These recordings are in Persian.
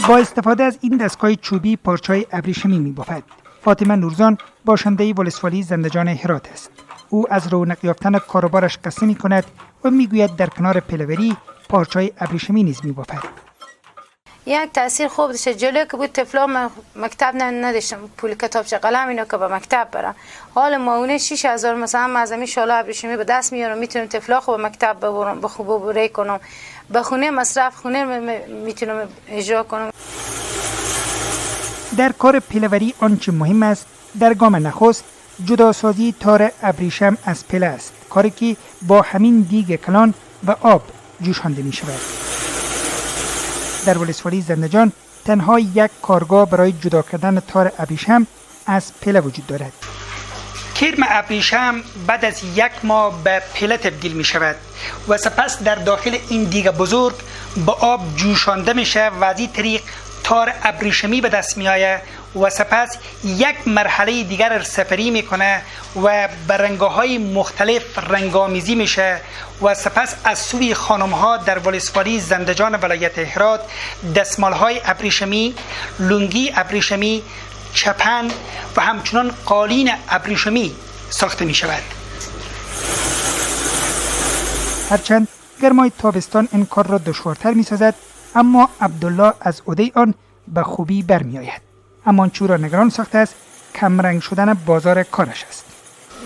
با استفاده از این دستگاه چوبی پارچه‌های ابریشمی می‌بافد. فاطمه نورزان باشنده ولسوالی زندجان هرات است. او از رونق یافتن کاروبارش قصه می‌کند و می‌گوید در کنار پلوری پارچه‌های ابریشمی نیز می‌بافد. یک تاثیر خوب داشته. جلوی که بود طفلا مکتب نداشتم، پول کتابچه قلم اینا که به مکتب برن. حالا ماونه 6000 مثلا معظمی شالا ابریشمی به دست میارم، میتونم طفلا خوب مکتب ببرم، بخوبه کنم، به خونه مصرف خونه میتونم اجرا کنم. در کار پلوری آنچه مهم است در گام نخست جداسازی تار ابریشم از پله است، کاری که با همین دیگ کلان و آب جوشانده می شود. در ولسوالی زندجان تنها یک کارگاه برای جدا کردن تار ابریشم از پله وجود دارد. کرم ابریشم بعد از 1 ماه به پله تبدیل می شود و سپس در داخل این دیگ بزرگ با آب جوشانده می شود و از این طریق تار ابریشمی به دست می آید و سپس یک مرحله دیگر سپری می کنه و به رنگ‌های مختلف رنگامیزی میشه و سپس از سوی خانم‌ها در ولسوالی زندجان ولایت هرات دستمال‌های ابریشمی، لنگی ابریشمی، چپن و همچنان قالین ابریشمی ساخته می شود. هرچند گرمای تابستان این کار را دشوارتر می سازد، اما عبدالله از عهده آن به خوبی برمی آید. اما چو را نگران ساخته است کمرنگ شدن بازار کارش است.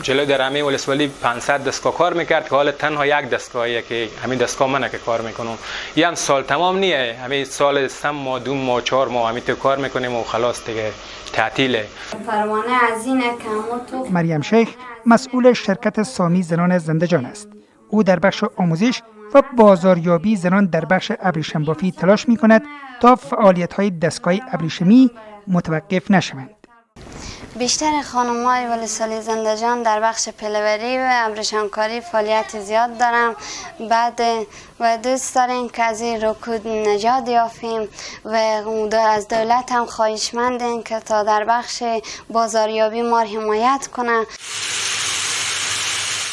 جلوی در همین ولسوالی 500 دستگاه کار میکرد که حالا تنها یک دستگاهیه که همین دستگاه منه که کار میکنم. یه هم سال تمام نیه، همین سال 3 ماه 2 ماه 4 ماه همین تو کار میکنیم و خلاص دیگه تعطیله. پروانه از اینه که مریم شیخ مسئول شرکت سامی زنان زندجان است. او در بخش آموزش و بازاریابی زنان در بخش ابریشم بافی تلاش میکند تا فعالیت‌های دستگاه ابریشمی متوقف نشوند. بیشتر خانم‌های ولسوالی زندجان در بخش پلوری و ابریشمکاری فعالیت زیاد دارم. بعد و دوست داریم که از این رکود نجات یافتیم و از دولت هم خواهشمندیم که تا در بخش بازاریابی ما حمایت کنه.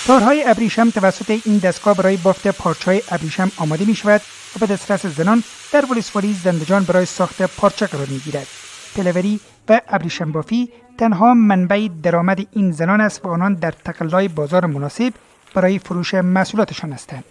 تارهای ابریشم توسط این دستگاه برای بافت پارچه‌های ابریشم آماده می شود و به دسترس زنان در ولسوالی زندجان برای ساخت پارچه قرار می گیرد. پلوری و ابریشم بافی تنها منبع درآمد این زنان است و آنان در تقلای بازار مناسب برای فروش محصولاتشان هستند.